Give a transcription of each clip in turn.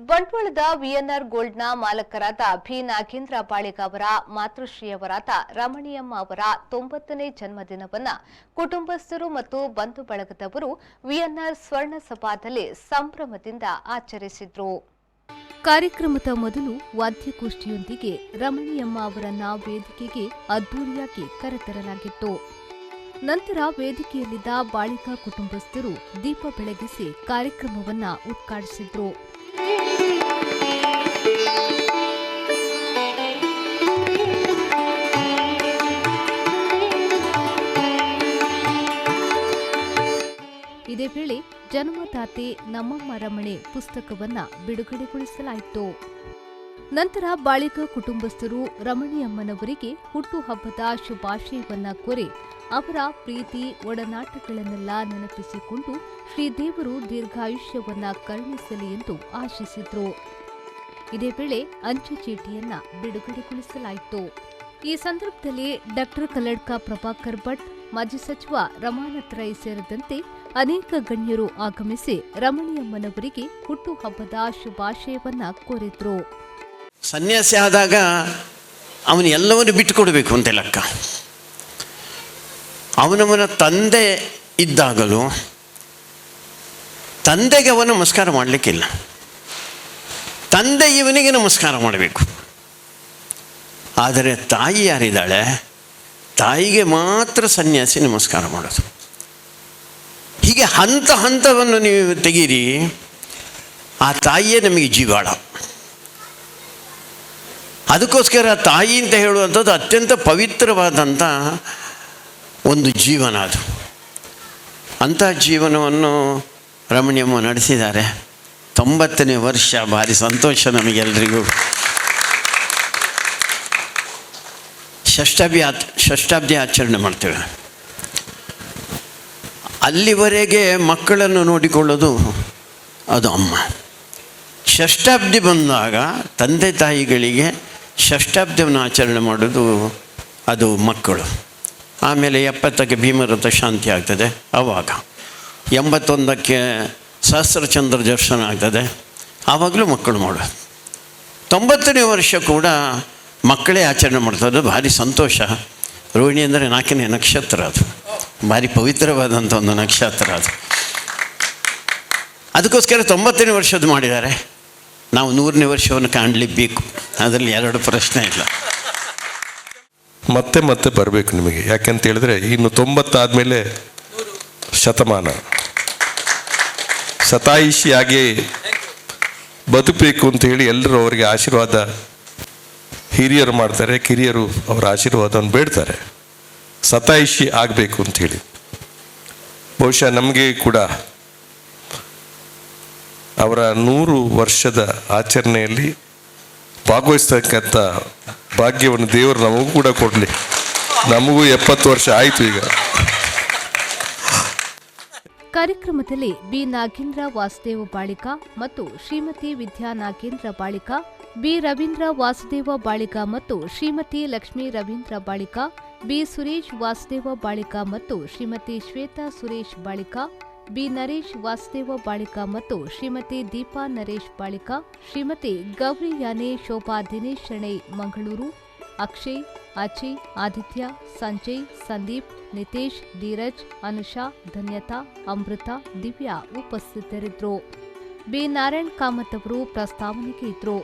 ಬಂಟ್ವಾಳದ VNR ಗೋಲ್ಡ್ನ ಮಾಲಕರಾದ B Nagendra Baliga ಅವರ ಮಾತೃಶ್ರೀಯವರಾದ ರಮಣಿಯಮ್ಮ ಅವರ 90ನೇ ಜನ್ಮದಿನವನ್ನು ಕುಟುಂಬಸ್ಥರು ಮತ್ತು ಬಂಧು ಬಳಗದವರು ವಿಎನ್ಆರ್ ಸ್ವರ್ಣ ಸಭಾದಲ್ಲಿ ಸಂಭ್ರಮದಿಂದ ಆಚರಿಸಿದರು. ಕಾರ್ಯಕ್ರಮದ ಮೊದಲು ವಾದ್ಯಗೋಷ್ಠಿಯೊಂದಿಗೆ ರಮಣಿಯಮ್ಮ ಅವರನ್ನ ವೇದಿಕೆಗೆ ಅದ್ದೂರಿಯಾಗಿ ಕರೆತರಲಾಗಿತ್ತು. ನಂತರ ವೇದಿಕೆಯಲ್ಲಿದ್ದ ಬಾಳಿಗ ಕುಟುಂಬಸ್ಥರು ದೀಪ ಬೆಳಗಿಸಿ ಕಾರ್ಯಕ್ರಮವನ್ನು ಉದ್ಘಾಟಿಸಿದರು. ಇದೇ ವೇಳೆ ಜನ್ಮದಾತೆ ನಮ್ಮಮ್ಮ ರಮಣೆ ಪುಸ್ತಕವನ್ನ ಬಿಡುಗಡೆಗೊಳಿಸಲಾಯಿತು. ನಂತರ ಬಾಳಿಗ ಕುಟುಂಬಸ್ಥರು ರಮಣಿಯಮ್ಮನವರಿಗೆ ಹುಟ್ಟುಹಬ್ಬದ ಶುಭಾಶಯವನ್ನ ಕೋರಿ ಅವರ ಪ್ರೀತಿ ಒಡನಾಟಗಳನ್ನೆಲ್ಲ ನೆನಪಿಸಿಕೊಂಡು ಶ್ರೀದೇವರು ದೀರ್ಘಾಯುಷ್ಯವನ್ನ ಕರುಣಿಸಲಿ ಎಂದು ಆಶಿಸಿದ್ರು. ಇದೇ ವೇಳೆ ಅಂಚೆ ಚೀಟಿಯನ್ನ ಬಿಡುಗಡೆಗೊಳಿಸಲಾಯಿತು. ಈ ಸಂದರ್ಭದಲ್ಲಿ ಡಾಕ್ಟರ್ ಕಲ್ಲಡ್ಕ ಪ್ರಭಾಕರ್ ಭಟ್, ಮಾಜಿ ಸಚಿವ ರಮಾನಾಥ್ ರೈ ಸೇರಿದಂತೆ ಅನೇಕ ಗಣ್ಯರು ಆಗಮಿಸಿ ರಮಣಿಯಮ್ಮನವರಿಗೆ ಹುಟ್ಟುಹಬ್ಬದ ಶುಭಾಶಯವನ್ನ ಕೋರಿದ್ರು. ಸನ್ಯಾಸಿ ಆದಾಗ ಅವನು ಎಲ್ಲವನ್ನು ಬಿಟ್ಟುಕೊಡಬೇಕು ಅಂತ ಲೆಕ್ಕ. ಅವನವನ ತಂದೆ ಇದ್ದಾಗಲೂ ತಂದೆಗೆ ಅವನು ನಮಸ್ಕಾರ ಮಾಡಲಿಕ್ಕಿಲ್ಲ, ತಂದೆ ಇವನಿಗೆ ನಮಸ್ಕಾರ ಮಾಡಬೇಕು. ಆದರೆ ತಾಯಿ ಯಾರಿದ್ದಾಳೆ, ತಾಯಿಗೆ ಮಾತ್ರ ಸನ್ಯಾಸಿ ನಮಸ್ಕಾರ ಮಾಡೋದು. ಹೀಗೆ ಹಂತ ಹಂತವನ್ನು ನೀವು ತೆಗೀರಿ, ಆ ತಾಯಿಯೇ ನಮಗೆ ಜೀವಾಳ. ಅದಕ್ಕೋಸ್ಕರ ತಾಯಿ ಅಂತ ಹೇಳುವಂಥದ್ದು ಅತ್ಯಂತ ಪವಿತ್ರವಾದಂಥ ಒಂದು ಜೀವನ. ಅದು ಅಂಥ ಜೀವನವನ್ನು ರಮಣಿಯಮ್ಮ ನಡೆಸಿದ್ದಾರೆ. 90ನೇ ವರ್ಷ, ಭಾರಿ ಸಂತೋಷ ನಮಗೆಲ್ಲರಿಗೂ. ಷಷ್ಠಾಬ್ದಿ ಆಚರಣೆ ಮಾಡ್ತೇವೆ. ಅಲ್ಲಿವರೆಗೆ ಮಕ್ಕಳನ್ನು ನೋಡಿಕೊಳ್ಳೋದು ಅದು ಅಮ್ಮ. ಷಷ್ಠಾಬ್ದಿ ಬಂದಾಗ ತಂದೆ ತಾಯಿಗಳಿಗೆ ಷಷ್ಠಾಬ್ದಿಯನ್ನು ಆಚರಣೆ ಮಾಡೋದು ಅದು ಮಕ್ಕಳು. ಆಮೇಲೆ 70ಕ್ಕೆ ಭೀಮರಥ ಶಾಂತಿ ಆಗ್ತದೆ, ಆವಾಗ 81ಕ್ಕೆ ಸಹಸ್ರಚಂದ್ರ ದರ್ಶನ ಆಗ್ತದೆ, ಆವಾಗಲೂ ಮಕ್ಕಳು ಮಾಡೋದು. 90ನೇ ವರ್ಷ ಕೂಡ ಮಕ್ಕಳೇ ಆಚರಣೆ ಮಾಡ್ತಾರೆ. ಭಾರಿ ಸಂತೋಷ. ರೋಹಿಣಿ ಅಂದರೆ 4ನೇ ನಕ್ಷತ್ರ, ಅದು ಭಾರಿ ಪವಿತ್ರವಾದಂಥ ಒಂದು ನಕ್ಷತ್ರ ಅದು. ಅದಕ್ಕೋಸ್ಕರ 90ನೇ ವರ್ಷದ್ದು ಮಾಡಿದ್ದಾರೆ. ನಾವು 100ನೇ ವರ್ಷವನ್ನು ಕಾಣಲೇಬೇಕು, ಅದರಲ್ಲಿ ಎರಡು ಪ್ರಶ್ನೆ ಇಲ್ಲ. ಮತ್ತೆ ಮತ್ತೆ ಬರಬೇಕು ನಿಮಗೆ. ಯಾಕೆಂತ ಹೇಳಿದ್ರೆ ಇನ್ನು 90 ಆದಮೇಲೆ ಶತಮಾನ ಶತಾಯುಷಿಯಾಗಿ ಬದುಕಬೇಕು ಅಂತ ಹೇಳಿ ಎಲ್ಲರೂ ಅವರಿಗೆ ಆಶೀರ್ವಾದ ಹಿರಿಯರು ಮಾಡ್ತಾರೆ, ಕಿರಿಯರು ಅವರ ಆಶೀರ್ವಾದವನ್ನು ಬೇಡ್ತಾರೆ. ಶತಾಯುಷಿ ಆಗಬೇಕು ಅಂಥೇಳಿ ಬಹುಶಃ ನಮಗೆ ಕೂಡ ಅವರ 100 ವರ್ಷದ ಆಚರಣೆಯಲ್ಲಿ ಭಾಗವಹಿಸ್ತಕ್ಕಂಥ ಭಾಗ್ಯವನ್ನು ದೇವರು ನಮಗೂ ಕೂಡ ಕೊಡಲಿ. ನಮಗೂ 70 ವರ್ಷ ಆಯಿತು ಈಗ. ಕಾರ್ಯಕ್ರಮದಲ್ಲಿ ಬಿ ನಾಗೇಂದ್ರ ವಾಸುದೇವ ಬಾಳಿಗ ಮತ್ತು ಶ್ರೀಮತಿ ವಿದ್ಯಾ ನಾಗೇಂದ್ರ ಬಾಳಿಗ, ಬಿ ರವೀಂದ್ರ ವಾಸುದೇವ ಬಾಳಿಗ ಮತ್ತು ಶ್ರೀಮತಿ ಲಕ್ಷ್ಮೀ ರವೀಂದ್ರ ಬಾಳಿಗ, ಬಿ ಸುರೇಶ್ ವಾಸುದೇವ ಬಾಳಿಗ ಮತ್ತು ಶ್ರೀಮತಿ ಶ್ವೇತಾ ಸುರೇಶ್ ಬಾಳಿಗ, ಬಿ ನರೇಶ್ ವಾಸುದೇವ ಬಾಳಿಗ ಮತ್ತು ಶ್ರೀಮತಿ ದೀಪಾ ನರೇಶ್ ಬಾಳಿಗ, ಶ್ರೀಮತಿ ಗೌರಿ ಯಾನೆ ಶೋಭಾ ದಿನೇಶ್ ಶೆಣೈ ಮಂಗಳೂರು, ಅಕ್ಷಯ್, ಅಜಯ್, ಆದಿತ್ಯ, ಸಂಜಯ್, ಸಂದೀಪ್, ನಿತೇಶ್, ಧೀರಜ್, ಅನುಷಾ, ಧನ್ಯತಾ, ಅಮೃತ, ದಿವ್ಯಾ ಉಪಸ್ಥಿತರಿದ್ದರು. ಬಿ ನಾರಾಯಣ್ ಕಾಮತ್ ಅವರು ಪ್ರಸ್ತಾವನೆಗೆ ಇದ್ದರು.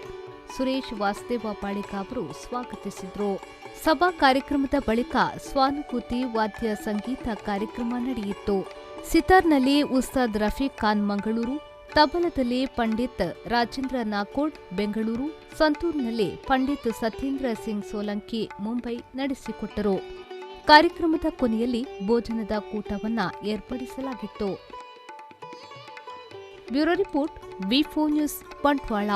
ಸುರೇಶ್ ವಾಸುದೇವ ಬಾಳಿಗ ಅವರು ಸ್ವಾಗತಿಸಿದರು. ಸಭಾ ಕಾರ್ಯಕ್ರಮದ ಬಳಿಕ ಸ್ವಾನುಭೂತಿ ವಾದ್ಯ ಸಂಗೀತ ಕಾರ್ಯಕ್ರಮ ನಡೆಯಿತು. ಸಿತಾರ್ನಲ್ಲಿ ಉಸ್ತಾದ್ ರಫೀಕ್ ಖಾನ್ ಮಂಗಳೂರು, ತಬಲದಲ್ಲಿ ಪಂಡಿತ್ ರಾಜೇಂದ್ರ ನಾಕೋಡ್ ಬೆಂಗಳೂರು, ಸಂತೂರ್ನಲ್ಲಿ ಪಂಡಿತ್ ಸತ್ಯೇಂದ್ರ ಸಿಂಗ್ ಸೋಲಂಕಿ ಮುಂಬೈ ನಡೆಸಿಕೊಟ್ಟರು. ಕಾರ್ಯಕ್ರಮದ ಕೊನೆಯಲ್ಲಿ ಭೋಜನದ ಕೂಟವನ್ನ ಏರ್ಪಡಿಸಲಾಗಿತ್ತು. ಬ್ಯೂರೋ ರಿಪೋರ್ಟ್, ವಿ4 ನ್ಯೂಸ್, ಬಂಟ್ವಾಳ.